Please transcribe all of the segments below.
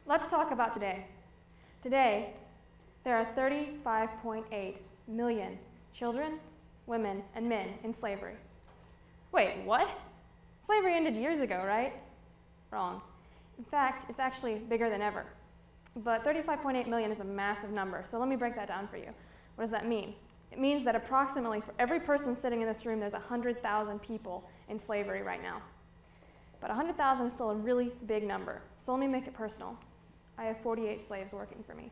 Let's talk about today. Today, there are 35.8 million children, women, and men in slavery. Wait, what? Slavery ended years ago, right? Wrong. In fact, it's actually bigger than ever. But 35.8 million is a massive number, so let me break that down for you. What does that mean? It means that approximately for every person sitting in this room, there's 100,000 people in slavery right now. But 100,000 is still a really big number, so let me make it personal. I have 48 slaves working for me.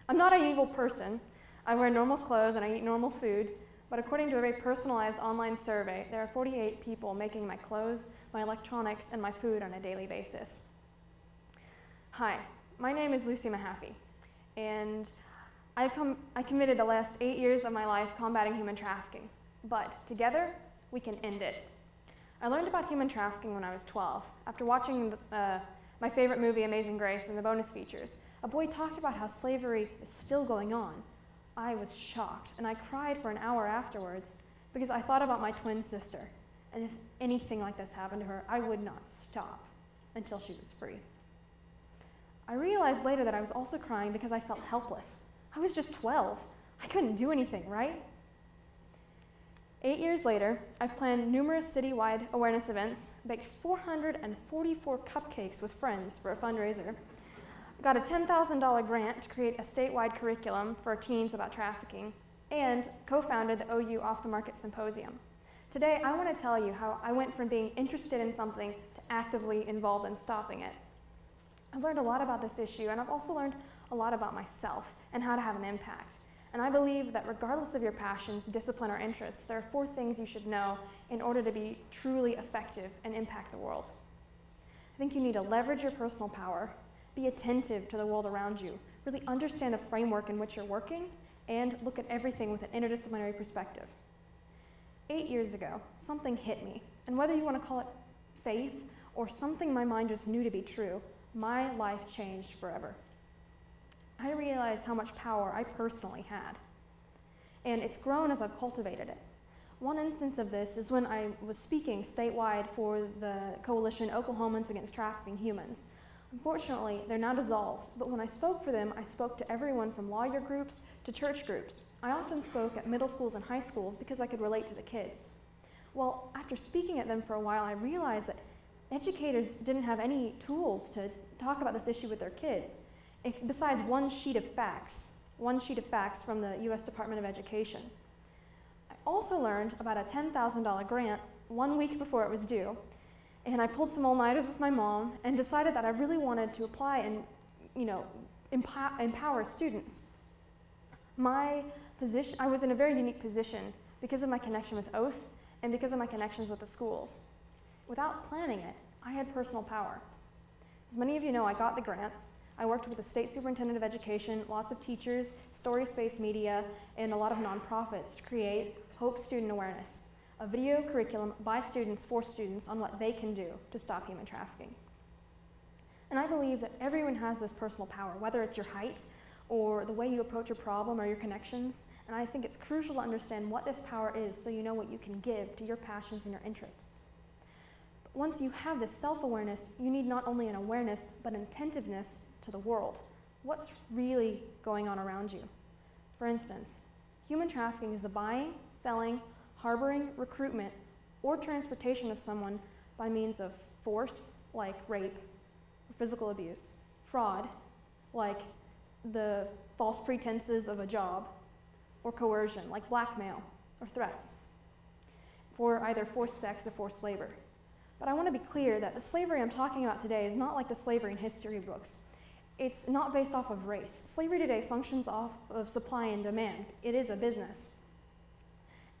I'm not an evil person. I wear normal clothes and I eat normal food, but according to a very personalized online survey, there are 48 people making my clothes, my electronics, and my food on a daily basis. Hi, my name is Lucy Mahaffey, and I committed the last 8 years of my life combating human trafficking, but together, we can end it. I learned about human trafficking when I was 12, after watching my favorite movie, Amazing Grace, and the bonus features. A boy talked about how slavery is still going on. I was shocked, and I cried for an hour afterwards because I thought about my twin sister, and if anything like this happened to her, I would not stop until she was free. I realized later that I was also crying because I felt helpless. I was just 12. I couldn't do anything, right? 8 years later, I've planned numerous citywide awareness events, baked 444 cupcakes with friends for a fundraiser, got a $10,000 grant to create a statewide curriculum for teens about trafficking, and co-founded the OU Off the Market Symposium. Today, I want to tell you how I went from being interested in something to actively involved in stopping it. I've learned a lot about this issue, and I've also learned a lot about myself and how to have an impact. And I believe that regardless of your passions, discipline, or interests, there are 4 things you should know in order to be truly effective and impact the world. I think you need to leverage your personal power, be attentive to the world around you, really understand the framework in which you're working, and look at everything with an interdisciplinary perspective. 8 years ago, something hit me, and whether you want to call it faith or something my mind just knew to be true, my life changed forever. I realized how much power I personally had, and it's grown as I've cultivated it. One instance of this is when I was speaking statewide for the coalition Oklahomans Against Trafficking Humans. Unfortunately, they're now dissolved, but when I spoke for them, I spoke to everyone from lawyer groups to church groups. I often spoke at middle schools and high schools because I could relate to the kids. Well, after speaking at them for a while, I realized that educators didn't have any tools to talk about this issue with their kids, besides one sheet of facts from the U.S. Department of Education. I also learned about a $10,000 grant 1 week before it was due, and I pulled some all-nighters with my mom and decided that I really wanted to apply and, empower students. I was in a very unique position because of my connection with Oath and because of my connections with the schools. Without planning it, I had personal power. As many of you know, I got the grant. I worked with the state superintendent of education, lots of teachers, story space media, and a lot of nonprofits to create Hope Student Awareness, a video curriculum by students for students on what they can do to stop human trafficking. And I believe that everyone has this personal power, whether it's your height or the way you approach a problem or your connections. And I think it's crucial to understand what this power is so you know what you can give to your passions and your interests. But once you have this self-awareness, you need not only an awareness, but an attentiveness to the world. What's really going on around you? For instance, human trafficking is the buying, selling, harboring, recruitment, or transportation of someone by means of force, like rape, or physical abuse, fraud, like the false pretenses of a job, or coercion, like blackmail or threats, for either forced sex or forced labor. But I want to be clear that the slavery I'm talking about today is not like the slavery in history books. It's not based off of race. Slavery today functions off of supply and demand. It is a business.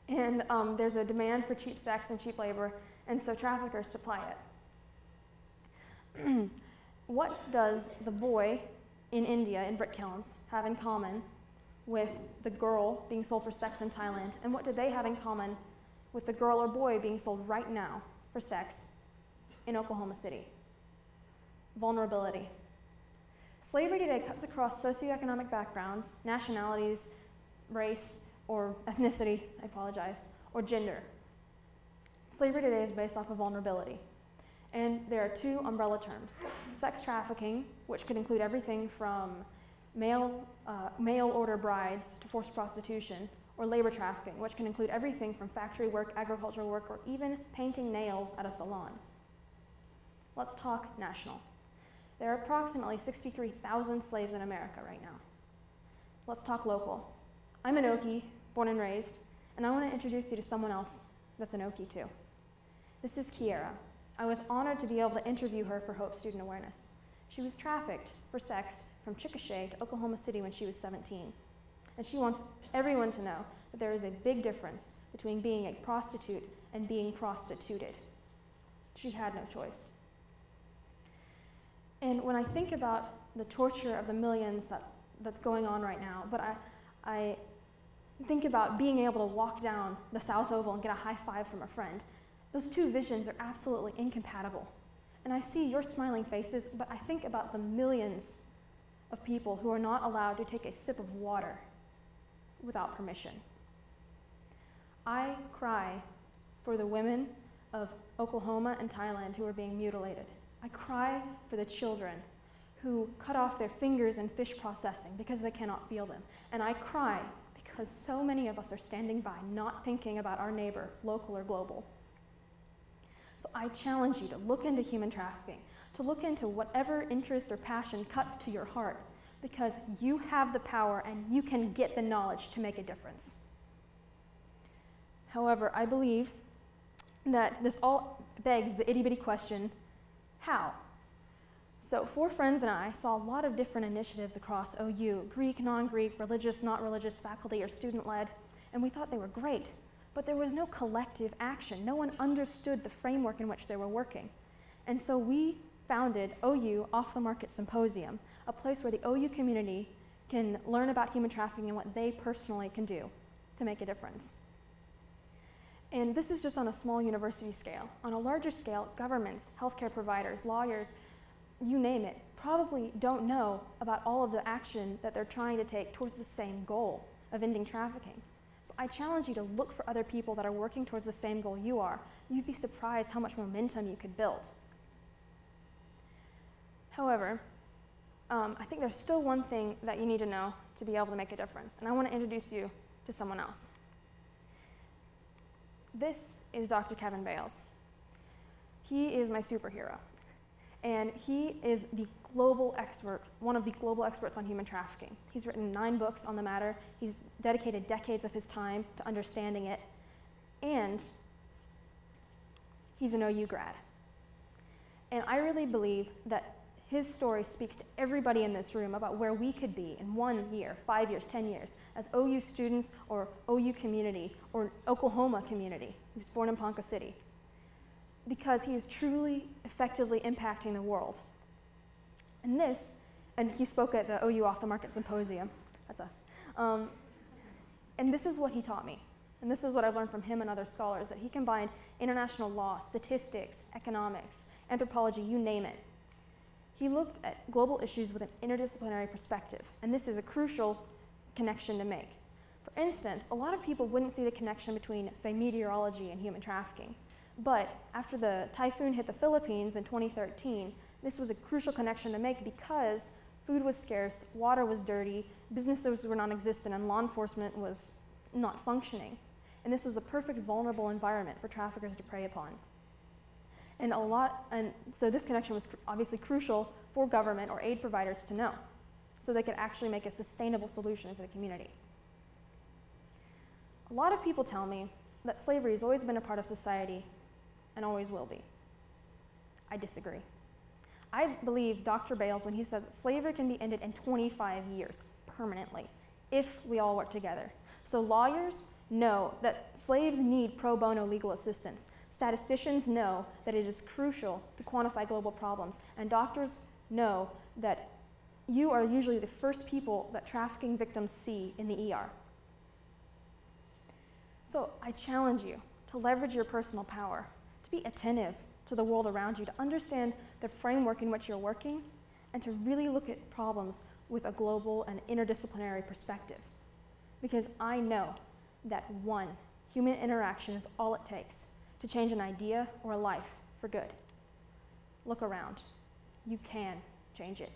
And there's a demand for cheap sex and cheap labor, and so traffickers supply it. What does the boy in India, in brick kilns, have in common with the girl being sold for sex in Thailand? And what do they have in common with the girl or boy being sold right now for sex in Oklahoma City? Vulnerability. Slavery today cuts across socioeconomic backgrounds, nationalities, race, or ethnicity, or gender. Slavery today is based off of vulnerability. And there are two umbrella terms: sex trafficking, which could include everything from mail order brides to forced prostitution, or labor trafficking, which can include everything from factory work, agricultural work, or even painting nails at a salon. Let's talk national. There are approximately 63,000 slaves in America right now. Let's talk local. I'm an Okie, born and raised, and I want to introduce you to someone else that's an Okie too. This is Kiera. I was honored to be able to interview her for Hope Student Awareness. She was trafficked for sex from Chickasha to Oklahoma City when she was 17. And she wants everyone to know that there is a big difference between being a prostitute and being prostituted. She had no choice. And when I think about the torture of the millions that's going on right now, but I think about being able to walk down the South Oval and get a high five from a friend, those two visions are absolutely incompatible. And I see your smiling faces, but I think about the millions of people who are not allowed to take a sip of water without permission. I cry for the women of Oklahoma and Thailand who are being mutilated. I cry for the children who cut off their fingers in fish processing because they cannot feel them. And I cry because so many of us are standing by, not thinking about our neighbor, local or global. So I challenge you to look into human trafficking, to look into whatever interest or passion cuts to your heart, because you have the power and you can get the knowledge to make a difference. However, I believe that this all begs the itty-bitty question, how? So 4 friends and I saw a lot of different initiatives across OU, Greek, non-Greek, religious, not religious, faculty, or student-led, and we thought they were great. But there was no collective action. No one understood the framework in which they were working. And so we founded OU Off the Market Symposium, a place where the OU community can learn about human trafficking and what they personally can do to make a difference. And this is just on a small university scale. On a larger scale, governments, healthcare providers, lawyers, you name it, probably don't know about all of the action that they're trying to take towards the same goal of ending trafficking. So I challenge you to look for other people that are working towards the same goal you are. You'd be surprised how much momentum you could build. However, I think there's still one thing that you need to know to be able to make a difference, and I want to introduce you to someone else. This is Dr. Kevin Bales. He is my superhero, and he is the global expert, one of the global experts on human trafficking. He's written 9 books on the matter. He's dedicated decades of his time to understanding it, and he's an OU grad. And I really believe that his story speaks to everybody in this room about where we could be in 1 year, 5 years, 10 years, as OU students or OU community or Oklahoma community who's born in Ponca City, because he is truly effectively impacting the world. And he spoke at the OU Off the Market Symposium, that's us. And this is what he taught me. And this is what I've learned from him and other scholars, that he combined international law, statistics, economics, anthropology, you name it. He looked at global issues with an interdisciplinary perspective, and this is a crucial connection to make. For instance, a lot of people wouldn't see the connection between, say, meteorology and human trafficking. But after the typhoon hit the Philippines in 2013, this was a crucial connection to make because food was scarce, water was dirty, businesses were non-existent, and law enforcement was not functioning. And this was a perfect vulnerable environment for traffickers to prey upon. And so this connection was obviously crucial for government or aid providers to know, so they could actually make a sustainable solution for the community. A lot of people tell me that slavery has always been a part of society and always will be. I disagree. I believe Dr. Bales when he says that slavery can be ended in 25 years permanently if we all work together. So lawyers know that slaves need pro bono legal assistance. Statisticians know that it is crucial to quantify global problems, and doctors know that you are usually the first people that trafficking victims see in the ER. So I challenge you to leverage your personal power, to be attentive to the world around you, to understand the framework in which you're working, and to really look at problems with a global and interdisciplinary perspective. Because I know that one human interaction is all it takes to change an idea or a life for good. look around. You can change it.